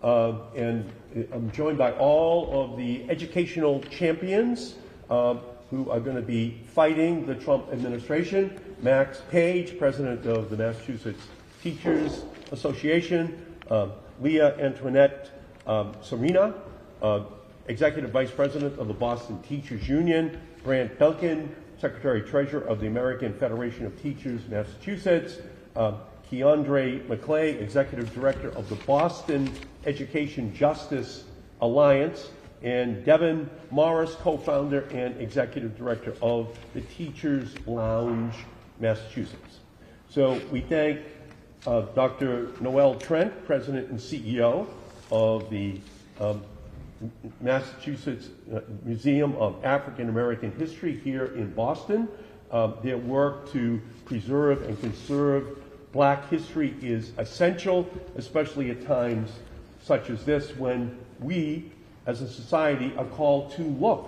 and I'm joined by all of the educational champions who are going to be fighting the Trump administration. Max Page, President of the Massachusetts Teachers Association, Lea-Antoinette, Serena, Executive Vice President of the Boston Teachers Union, Brant, Duncan, Secretary-Treasurer of the American Federation of Teachers, Massachusetts, Keondré McClay, Executive Director of the Boston Education Justice Alliance, and Devin Morris, co-founder and Executive Director of the Teachers Lounge, Massachusetts. So we thank Dr. Noel Trent, President and CEO of the Massachusetts Museum of African American History here in Boston. Their work to preserve and conserve Black history is essential, especially at times such as this when we, as a society, are called to look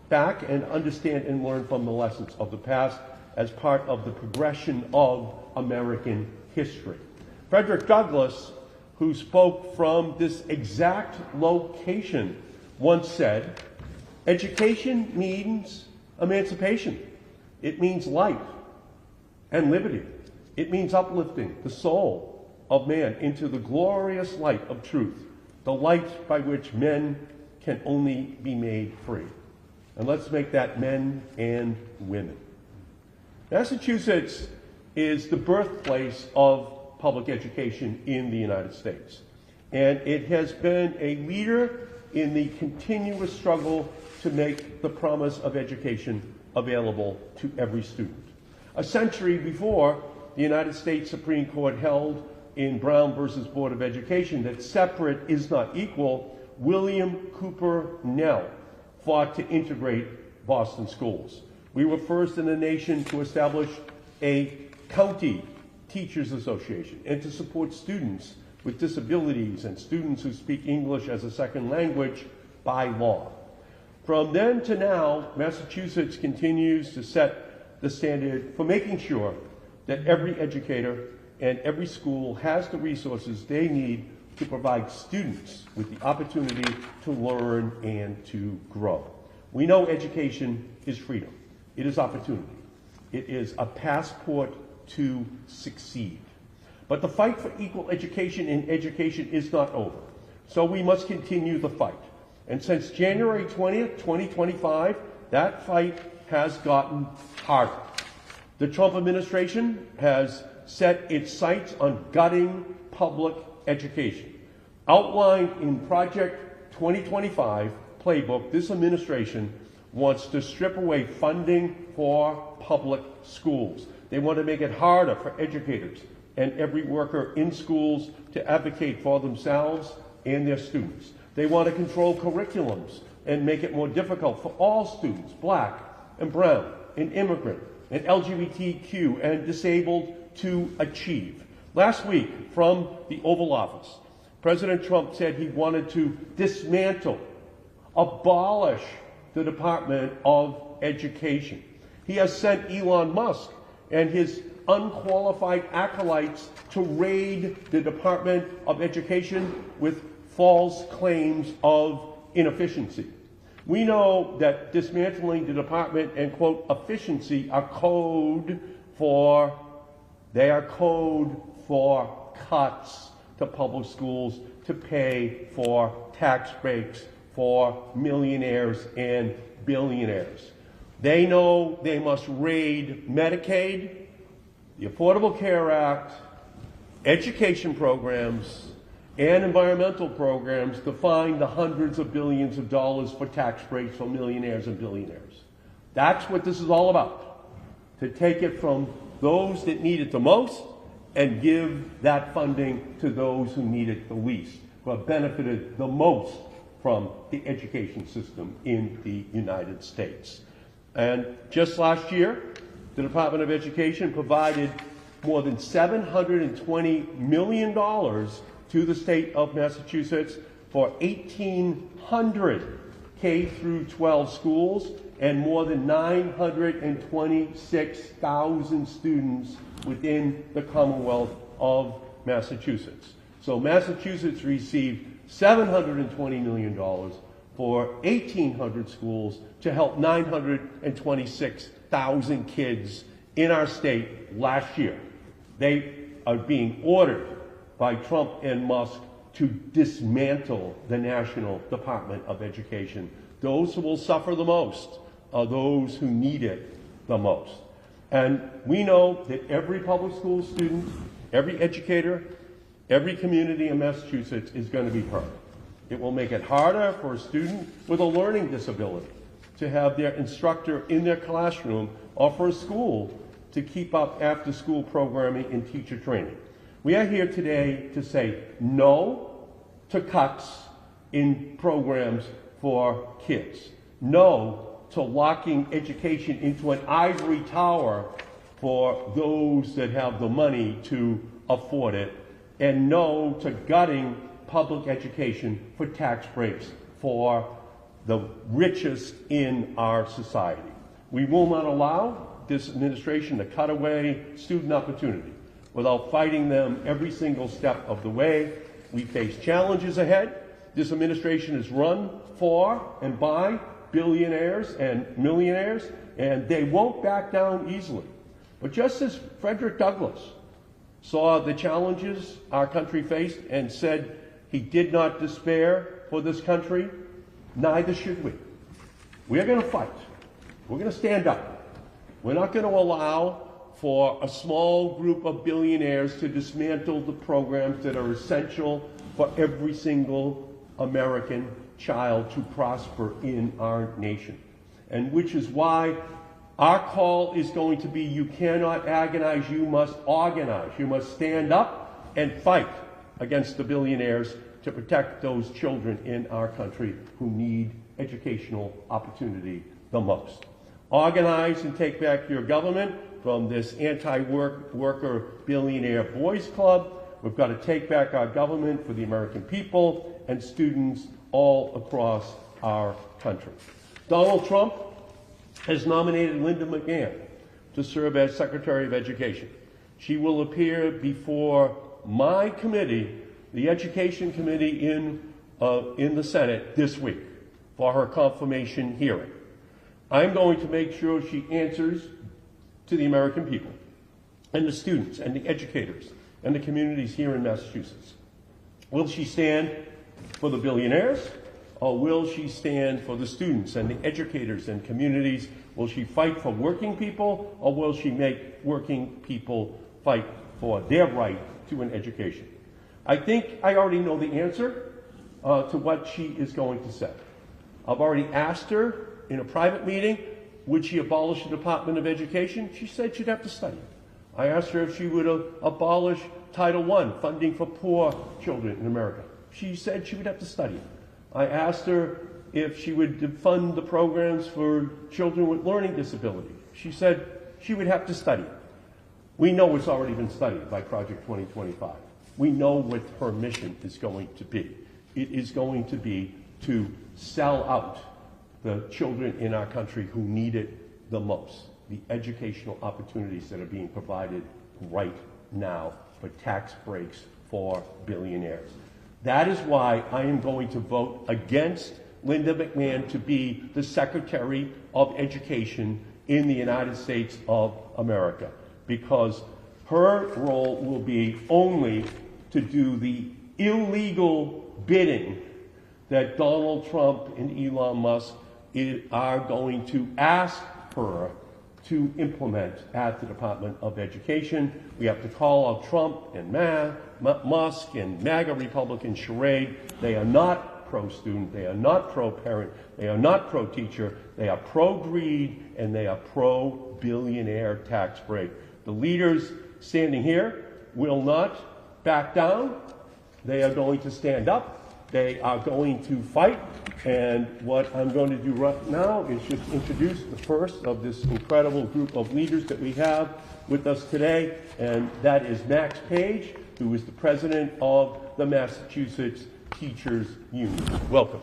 back and understand and learn from the lessons of the past as part of the progression of American history. Frederick Douglass, who spoke from this exact location, once said, "Education means emancipation. It means life and liberty. It means uplifting the soul of man into the glorious light of truth, the light by which men can only be made free." And let's make that men and women. Massachusetts is the birthplace of public education in the United States. And it has been a leader in the continuous struggle to make the promise of education available to every student. A century before, the United States Supreme Court held in Brown versus Board of Education that separate is not equal, William Cooper Nell fought to integrate Boston schools. We were first in the nation to establish a county teachers association and to support students with disabilities and students who speak English as a second language by law. From then to now, Massachusetts continues to set the standard for making sure that every educator and every school has the resources they need to provide students with the opportunity to learn and to grow. We know education is freedom. It is opportunity. It is a passport to succeed. But the fight for equal education in education is not over. So we must continue the fight. And since January 20th, 2025, that fight has gotten harder. The Trump administration has set its sights on gutting public education. Outlined in Project 2025 playbook, this administration wants to strip away funding for public schools. They want to make it harder for educators and every worker in schools to advocate for themselves and their students. They want to control curriculums and make it more difficult for all students, Black and brown and immigrant and LGBTQ and disabled, to achieve. Last week, from the Oval Office, President Trump said he wanted to dismantle, abolish the Department of Education. He has sent Elon Musk and his unqualified acolytes to raid the Department of Education with false claims of inefficiency. We know that dismantling the department and, quote, efficiency are code for cuts to public schools to pay for tax breaks for millionaires and billionaires. They know they must raid Medicaid, the Affordable Care Act, education programs, and environmental programs to find the hundreds of billions of dollars for tax breaks for millionaires and billionaires. That's what this is all about, to take it from those that need it the most and give that funding to those who need it the least, who have benefited the most from the education system in the United States. And just last year, the Department of Education provided more than $720 million to the state of Massachusetts for 1,800 K through 12 schools and more than 926,000 students within the Commonwealth of Massachusetts. So Massachusetts received $720 million for 1,800 schools to help 926,000 kids in our state last year. They are being ordered by Trump and Musk to dismantle the National Department of Education. Those who will suffer the most are those who need it the most. And we know that every public school student, every educator, every community in Massachusetts is going to be hurt. It will make it harder for a student with a learning disability to have their instructor in their classroom, or for a school to keep up after-school programming and teacher training. We are here today to say no to cuts in programs for kids. No to locking education into an ivory tower for those that have the money to afford it. And no to gutting public education for tax breaks for the richest in our society. We will not allow this administration to cut away student opportunity without fighting them every single step of the way. We face challenges ahead. This administration is run for and by billionaires and millionaires, and they won't back down easily. But just as Frederick Douglass saw the challenges our country faced and said he did not despair for this country, neither should we. We're going to fight. We're going to stand up. We're not going to allow for a small group of billionaires to dismantle the programs that are essential for every single American child to prosper in our nation. And which is why our call is going to be, you cannot agonize, you must organize. You must stand up and fight against the billionaires to protect those children in our country who need educational opportunity the most. Organize and take back your government from this anti-worker billionaire boys club. We've got to take back our government for the American people and students all across our country. Donald Trump has nominated Linda McMahon to serve as Secretary of Education. She will appear before my committee, the Education Committee in the Senate this week for her confirmation hearing. I'm going to make sure she answers to the American people and the students and the educators and the communities here in Massachusetts. Will she stand for the billionaires, or will she stand for the students and the educators and communities? Will she fight for working people, or will she make working people fight for their right to an education? I think I already know the answer to what she is going to say. I've already asked her in a private meeting, would she abolish the Department of Education? She said she'd have to study. I asked her if she would abolish Title I, funding for poor children in America. She said she would have to study. I asked her if she would fund the programs for children with learning disability. She said she would have to study. We know it's already been studied by Project 2025. We know what her mission is going to be. It is going to be to sell out the children in our country who need it the most, the educational opportunities that are being provided right now for tax breaks for billionaires. That is why I am going to vote against Linda McMahon to be the Secretary of Education in the United States of America, because her role will be only to do the illegal bidding that Donald Trump and Elon Musk are going to ask her to implement at the Department of Education. We have to call out Trump and Musk and MAGA Republican charade. They are not pro-student, they are not pro-parent, they are not pro-teacher, they are pro-greed, and they are pro-billionaire tax break. The leaders standing here will not back down. They are going to stand up. They are going to fight, and what I'm going to do right now is just introduce the first of this incredible group of leaders that we have with us today, and that is Max Page, who is the president of the Massachusetts Teachers Union. Welcome.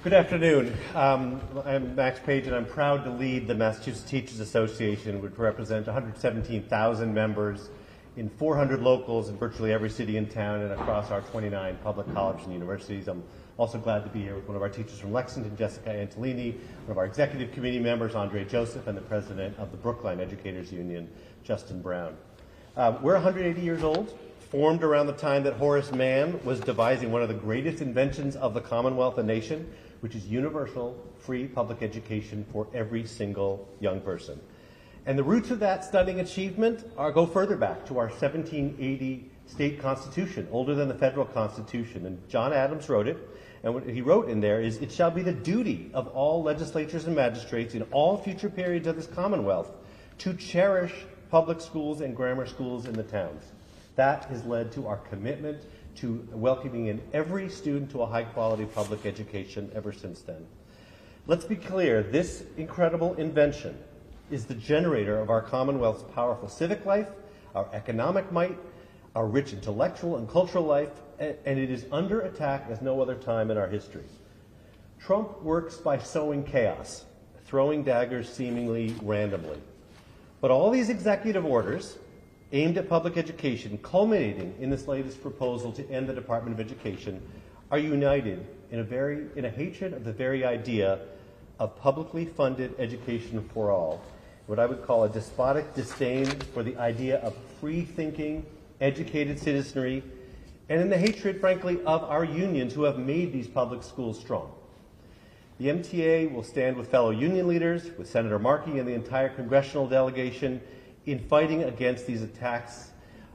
Good afternoon. I'm Max Page, and I'm proud to lead the Massachusetts Teachers Association, which represents 117,000 members in 400 locals in virtually every city in town and across our 29 public colleges and universities. I'm also glad to be here with one of our teachers from Lexington, Jessica Antolini, one of our executive committee members, Andre Joseph, and the president of the Brookline Educators Union, Justin Brown. We're 180 years old, formed around the time that Horace Mann was devising one of the greatest inventions of the Commonwealth and nation, which is universal, free public education for every single young person. And the roots of that stunning achievement go further back to our 1780 state constitution, older than the federal constitution. And John Adams wrote it, and what he wrote in there is, "It shall be the duty of all legislatures and magistrates in all future periods of this Commonwealth to cherish public schools and grammar schools in the towns." That has led to our commitment to welcoming in every student to a high-quality public education ever since then. Let's be clear, this incredible invention is the generator of our Commonwealth's powerful civic life, our economic might, our rich intellectual and cultural life, and it is under attack as no other time in our history. Trump works by sowing chaos, throwing daggers seemingly randomly. But all these executive orders aimed at public education, culminating in this latest proposal to end the Department of Education, are united in a hatred of the very idea of publicly funded education for all, what I would call a despotic disdain for the idea of free-thinking, educated citizenry, and in the hatred, frankly, of our unions who have made these public schools strong. The MTA will stand with fellow union leaders, with Senator Markey and the entire congressional delegation in fighting against these attacks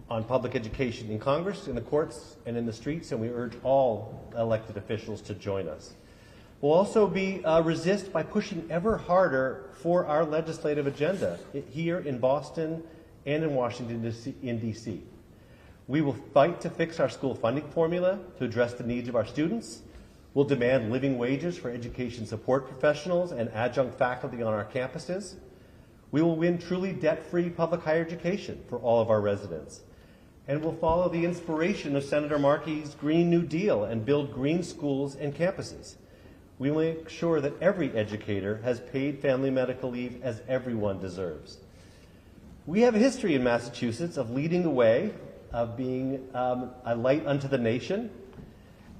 on public education in Congress, in the courts, and in the streets, and we urge all elected officials to join us. We'll also resist by pushing ever harder for our legislative agenda here in Boston and in Washington, D.C. We will fight to fix our school funding formula to address the needs of our students. We'll demand living wages for education support professionals and adjunct faculty on our campuses. We will win truly debt-free public higher education for all of our residents. And we'll follow the inspiration of Senator Markey's Green New Deal and build green schools and campuses. We will make sure that every educator has paid family medical leave as everyone deserves. We have a history in Massachusetts of leading the way, of being a light unto the nation,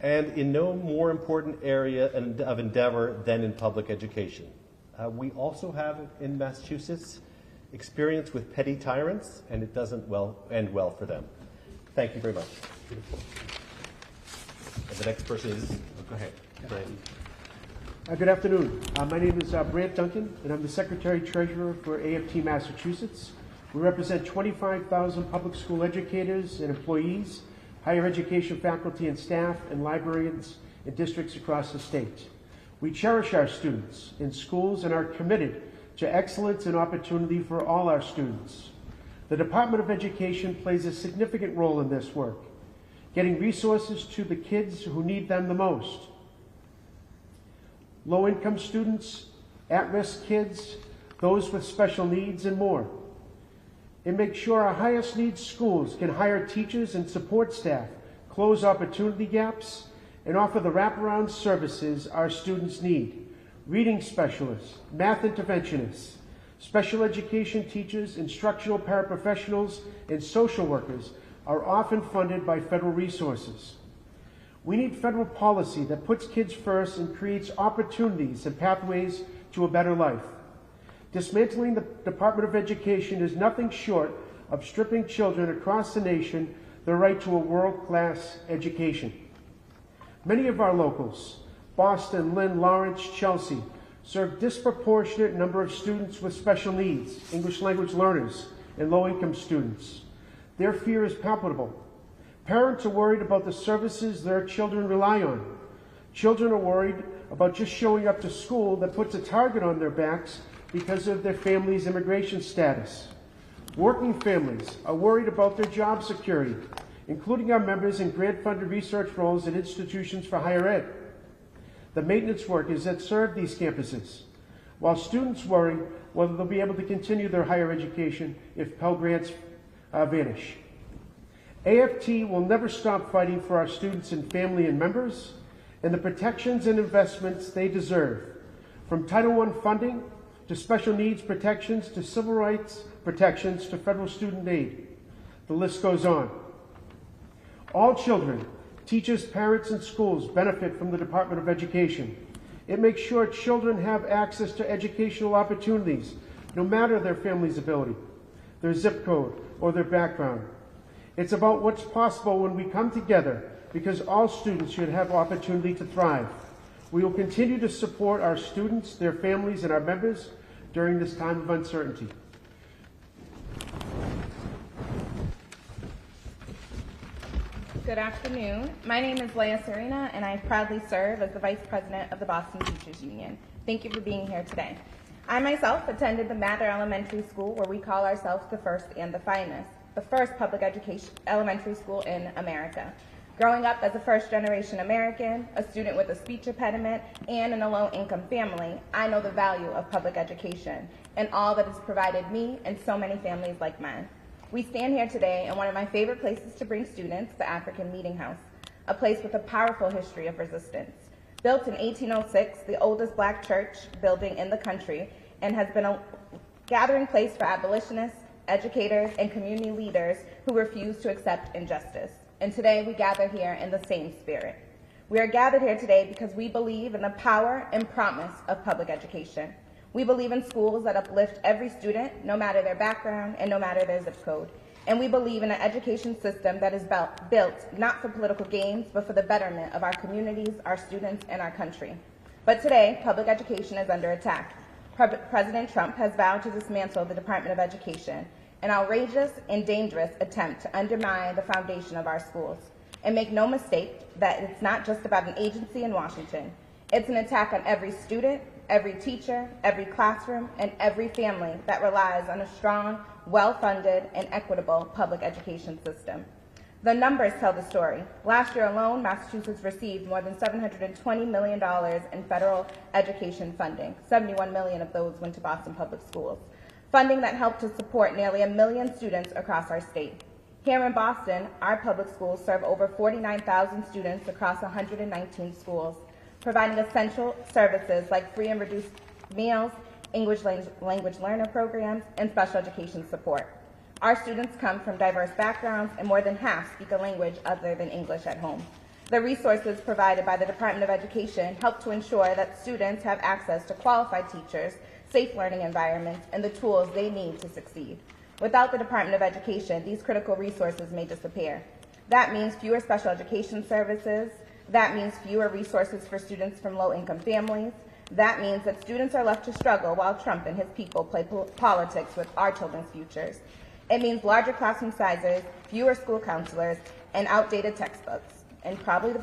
and in no more important area of endeavor than in public education. We also have in Massachusetts experience with petty tyrants, and it doesn't end well for them. Thank you very much. And the next person is, go ahead, Brant. Good afternoon. My name is Brant Duncan, and I'm the Secretary-Treasurer for AFT Massachusetts. We represent 25,000 public school educators and employees, higher education faculty and staff, and librarians in districts across the state. We cherish our students in schools and are committed to excellence and opportunity for all our students. The Department of Education plays a significant role in this work, getting resources to the kids who need them the most. Low-income students, at-risk kids, those with special needs, and more. And make sure our highest needs schools can hire teachers and support staff, close opportunity gaps, and offer the wraparound services our students need. Reading specialists, math interventionists, special education teachers, instructional paraprofessionals, and social workers are often funded by federal resources. We need federal policy that puts kids first and creates opportunities and pathways to a better life. Dismantling the Department of Education is nothing short of stripping children across the nation the right to a world-class education. Many of our locals, Boston, Lynn, Lawrence, Chelsea, serve disproportionate number of students with special needs, English language learners, and low-income students. Their fear is palpable. Parents are worried about the services their children rely on. Children are worried about just showing up to school that puts a target on their backs because of their family's immigration status. Working families are worried about their job security, including our members in grant-funded research roles at institutions for higher ed. The maintenance workers that serve these campuses, while students worry whether they'll be able to continue their higher education if Pell Grants vanish. AFT will never stop fighting for our students and family and members and the protections and investments they deserve, from Title I funding to special needs protections to civil rights protections to federal student aid. The list goes on. All children, teachers, parents, and schools benefit from the Department of Education. It makes sure children have access to educational opportunities, no matter their family's ability, their zip code, or their background. It's about what's possible when we come together, because all students should have opportunity to thrive. We will continue to support our students, their families, and our members during this time of uncertainty. Good afternoon. My name is Serena, and I proudly serve as the Vice President of the Boston Teachers Union. Thank you for being here today. I myself attended the Mather Elementary School, where we call ourselves the first and the finest, the first public education elementary school in America. Growing up as a first-generation American, a student with a speech impediment, and in a low-income family, I know the value of public education and all that it's provided me and so many families like mine. We stand here today in one of my favorite places to bring students, the African Meeting House, a place with a powerful history of resistance. Built in 1806, the oldest black church building in the country, and has been a gathering place for abolitionists, educators, and community leaders who refuse to accept injustice. And today we gather here in the same spirit. We are gathered here today because we believe in the power and promise of public education. We believe in schools that uplift every student, no matter their background and no matter their zip code. And we believe in an education system that is built not for political gains, but for the betterment of our communities, our students, and our country. But today, public education is under attack. President Trump has vowed to dismantle the Department of Education, an outrageous and dangerous attempt to undermine the foundation of our schools. And make no mistake that it's not just about an agency in Washington. It's an attack on every student, every teacher, every classroom, and every family that relies on a strong, well-funded, and equitable public education system. The numbers tell the story. Last year alone, Massachusetts received more than $720 million in federal education funding. 71 million of those went to Boston Public Schools. Funding that helped to support nearly 1 million students across our state. Here in Boston, our public schools serve over 49,000 students across 119 schools, providing essential services like free and reduced meals, English language learner programs, and special education support. Our students come from diverse backgrounds, and more than half speak a language other than English at home. The resources provided by the Department of Education help to ensure that students have access to qualified teachers, safe learning environments, and the tools they need to succeed. Without the Department of Education, these critical resources may disappear. That means fewer special education services. That means fewer resources for students from low-income families. That means that students are left to struggle while Trump and his people play politics with our children's futures. It means larger classroom sizes, fewer school counselors, and outdated textbooks, and probably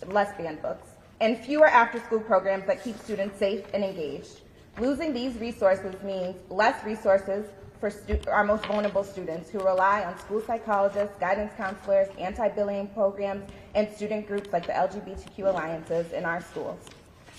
less banned books, and fewer after-school programs that keep students safe and engaged. Losing these resources means less resources for our most vulnerable students who rely on school psychologists, guidance counselors, anti-bullying programs, and student groups like the LGBTQ alliances in our schools.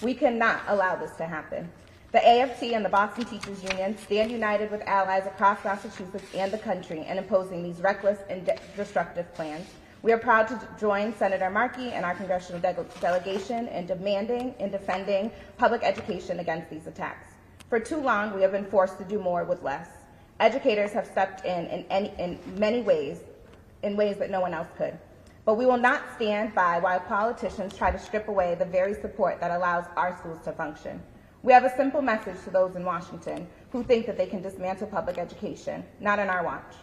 We cannot allow this to happen. The AFT and the Boston Teachers Union stand united with allies across Massachusetts and the country in opposing these reckless and destructive plans. We are proud to join Senator Markey and our congressional delegation in demanding and defending public education against these attacks. For too long, we have been forced to do more with less. Educators have stepped in many ways, in ways that no one else could. But we will not stand by while politicians try to strip away the very support that allows our schools to function. We have a simple message to those in Washington who think that they can dismantle public education, not on our watch.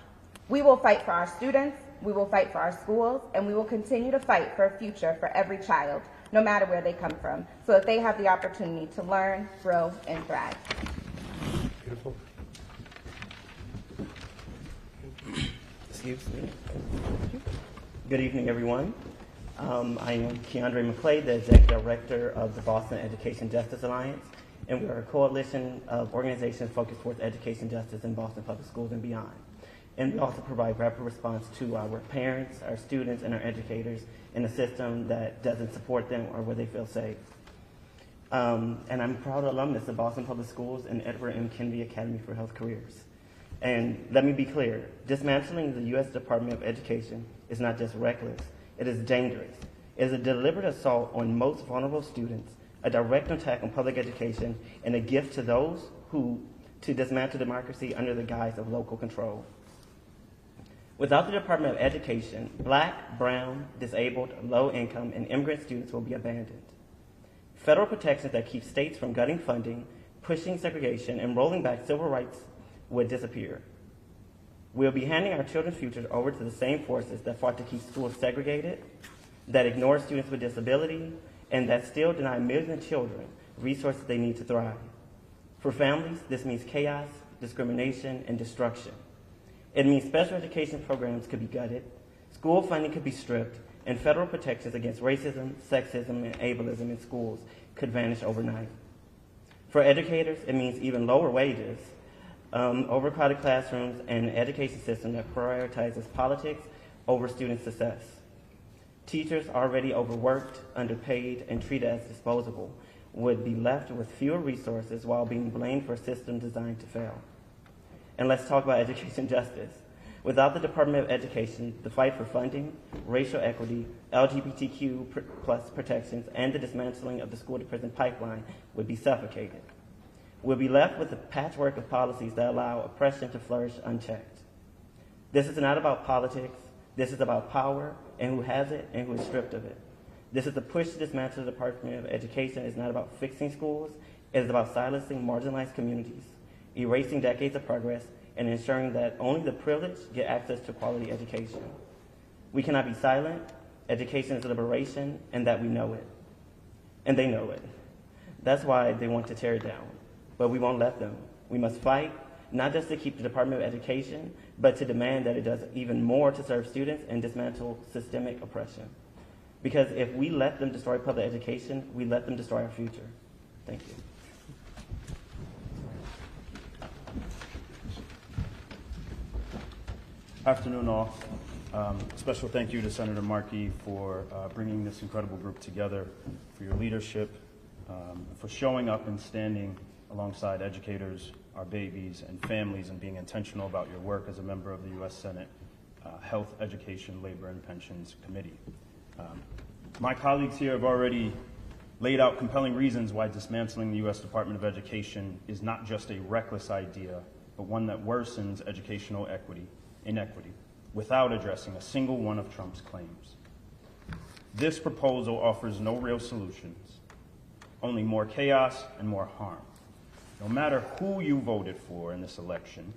We will fight for our students, we will fight for our schools, and we will continue to fight for a future for every child, no matter where they come from, so that they have the opportunity to learn, grow, and thrive. Beautiful. Excuse me. Good evening, everyone. I am Keondré McClay, the Executive Director of the Boston Education Justice Alliance, and we are a coalition of organizations focused towards education justice in Boston Public Schools and beyond. And we also provide rapid response to our parents, our students, and our educators in a system that doesn't support them or where they feel safe. And I'm a proud alumnus of Boston Public Schools and Edward Markey Academy for Health Careers. And let me be clear, dismantling the U.S. Department of Education is not just reckless, it is dangerous. It is a deliberate assault on most vulnerable students, a direct attack on public education, and a gift to those who to dismantle democracy under the guise of local control. Without the Department of Education, Black, brown, disabled, low-income, and immigrant students will be abandoned. Federal protections that keep states from gutting funding, pushing segregation, and rolling back civil rights would disappear. We'll be handing our children's futures over to the same forces that fought to keep schools segregated, that ignore students with disability, and that still deny millions of children resources they need to thrive. For families, this means chaos, discrimination, and destruction. It means special education programs could be gutted, school funding could be stripped, and federal protections against racism, sexism, and ableism in schools could vanish overnight. For educators, it means even lower wages, overcrowded classrooms, and an education system that prioritizes politics over student success. Teachers already overworked, underpaid, and treated as disposable would be left with fewer resources while being blamed for a system designed to fail. And let's talk about education justice. Without the Department of Education, the fight for funding, racial equity, LGBTQ plus protections, and the dismantling of the school-to-prison pipeline would be suffocated. We'll be left with a patchwork of policies that allow oppression to flourish unchecked. This is not about politics. This is about power and who has it and who is stripped of it. This is the push to dismantle the Department of Education. It's not about fixing schools. It is about silencing marginalized communities, erasing decades of progress, and ensuring that only the privileged get access to quality education. We cannot be silent. Education is liberation, and that we know it. And they know it. That's why they want to tear it down. But we won't let them. We must fight, not just to keep the Department of Education, but to demand that it does even more to serve students and dismantle systemic oppression. Because if we let them destroy public education, we let them destroy our future. Thank you. Afternoon, all. Special thank you to Senator Markey for bringing this incredible group together, for your leadership, for showing up and standing alongside educators, our babies, and families, and being intentional about your work as a member of the U.S. Senate Health, Education, Labor, and Pensions Committee. My colleagues here have already laid out compelling reasons why dismantling the U.S. Department of Education is not just a reckless idea, but one that worsens educational inequity, without addressing a single one of Trump's claims. This proposal offers no real solutions, only more chaos and more harm. No matter who you voted for in this election,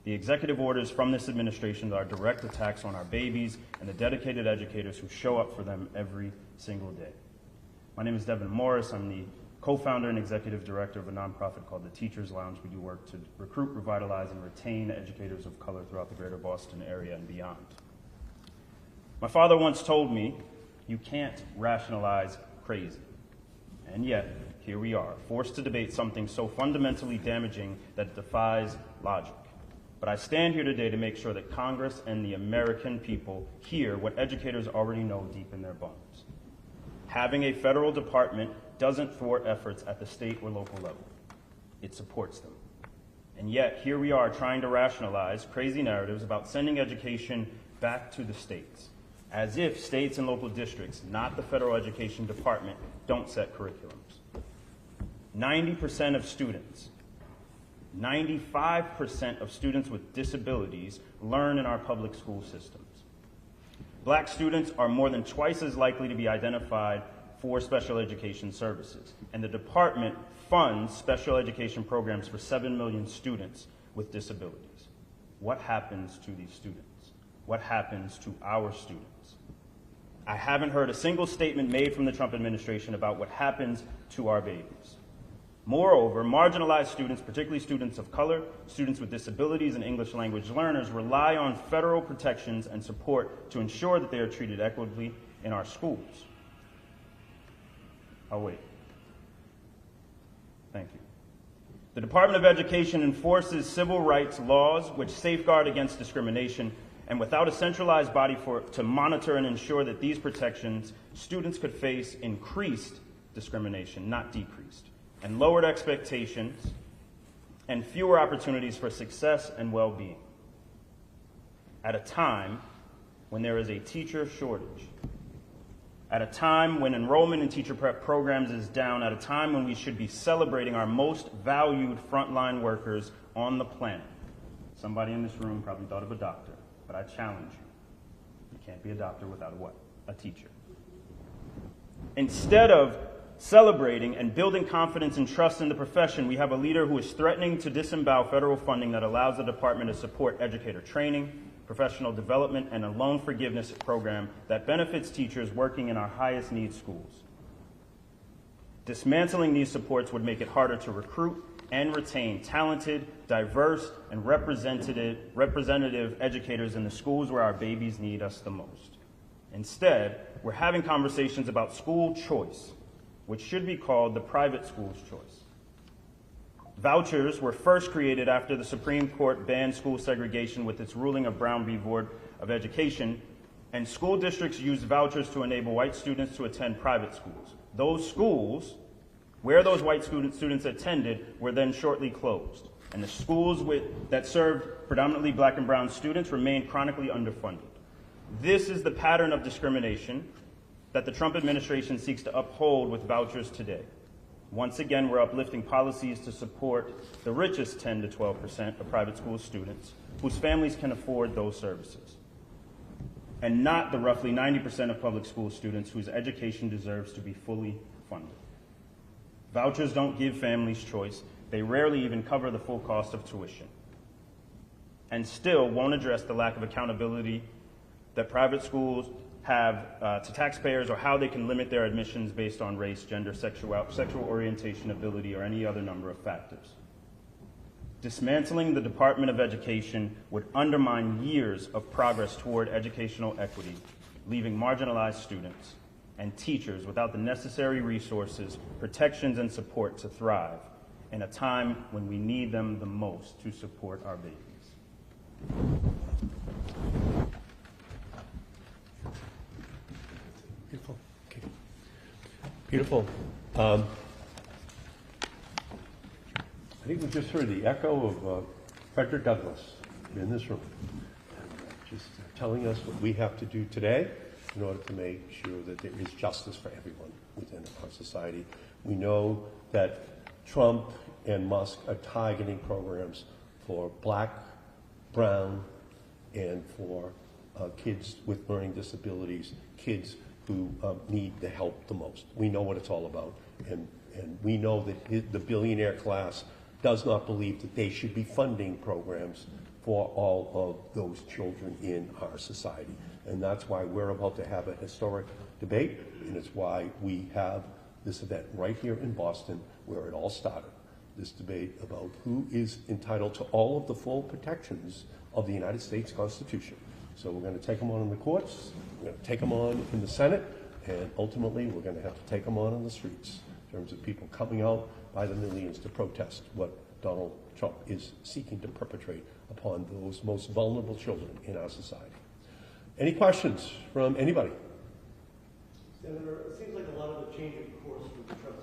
the executive orders from this administration are direct attacks on our babies and the dedicated educators who show up for them every single day. My name is Devin Morris. I'm the co-founder and executive director of a nonprofit called the Teachers Lounge. We do work to recruit, revitalize, and retain educators of color throughout the greater Boston area and beyond. My father once told me, you can't rationalize crazy. And yet, here we are, forced to debate something so fundamentally damaging that it defies logic. But I stand here today to make sure that Congress and the American people hear what educators already know deep in their bones. Having a federal department doesn't thwart efforts at the state or local level. It supports them. And yet, here we are trying to rationalize crazy narratives about sending education back to the states, as if states and local districts, not the federal education department, don't set curriculums. 90% of students, 95% of students with disabilities learn in our public school systems. Black students are more than twice as likely to be identified for special education services, and the department funds special education programs for 7 million students with disabilities. What happens to these students? What happens to our students? I haven't heard a single statement made from the Trump administration about what happens to our babies. Moreover, marginalized students, particularly students of color, students with disabilities, and English language learners rely on federal protections and support to ensure that they are treated equitably in our schools. I'll wait. Thank you. The Department of Education enforces civil rights laws which safeguard against discrimination, and without a centralized body to monitor and ensure that these protections, students could face increased discrimination, not decreased, and lowered expectations, and fewer opportunities for success and well-being. At a time when there is a teacher shortage, at a time when enrollment in teacher prep programs is down, at a time when we should be celebrating our most valued frontline workers on the planet. Somebody in this room probably thought of a doctor. but I challenge you. You can't be a doctor without a what? A teacher. Instead of celebrating and building confidence and trust in the profession, we have a leader who is threatening to disavow federal funding that allows the department to support educator training, professional development, and a loan forgiveness program that benefits teachers working in our highest need schools. Dismantling these supports would make it harder to recruit and retain talented, diverse, and representative educators in the schools where our babies need us the most. Instead, we're having conversations about school choice, which should be called the private school's choice. Vouchers were first created after the Supreme Court banned school segregation with its ruling of Brown v. Board of Education, and school districts used vouchers to enable white students to attend private schools. Those schools, where those white students attended, were then shortly closed, and the schools that served predominantly black and brown students remained chronically underfunded. This is the pattern of discrimination that the Trump administration seeks to uphold with vouchers today. Once again, we're uplifting policies to support the richest 10 to 12% of private school students whose families can afford those services, and not the roughly 90% of public school students whose education deserves to be fully funded. Vouchers don't give families choice. They rarely even cover the full cost of tuition, and still won't address the lack of accountability that private schools have to taxpayers, or how they can limit their admissions based on race, gender, sexual orientation, ability, or any other number of factors. Dismantling the Department of Education would undermine years of progress toward educational equity, leaving marginalized students and teachers without the necessary resources, protections, and support to thrive in a time when we need them the most to support our babies. Beautiful. Okay. Beautiful. I think we just heard the echo of Frederick Douglass in this room, just telling us what we have to do today in order to make sure that there is justice for everyone within our society. We know that Trump and Musk are targeting programs for black, brown, and for kids with learning disabilities, kids who need the help the most. We know what it's all about, and we know that the billionaire class does not believe that they should be funding programs for all of those children in our society. And that's why we're about to have a historic debate, and it's why we have this event right here in Boston where it all started, this debate about who is entitled to all of the full protections of the United States Constitution. So we're going to take them on in the courts, we're going to take them on in the Senate, and ultimately we're going to have to take them on in the streets in terms of people coming out by the millions to protest what Donald Trump is seeking to perpetrate upon those most vulnerable children in our society. Any questions from anybody? Senator, it seems like a lot of the change of course from the Trump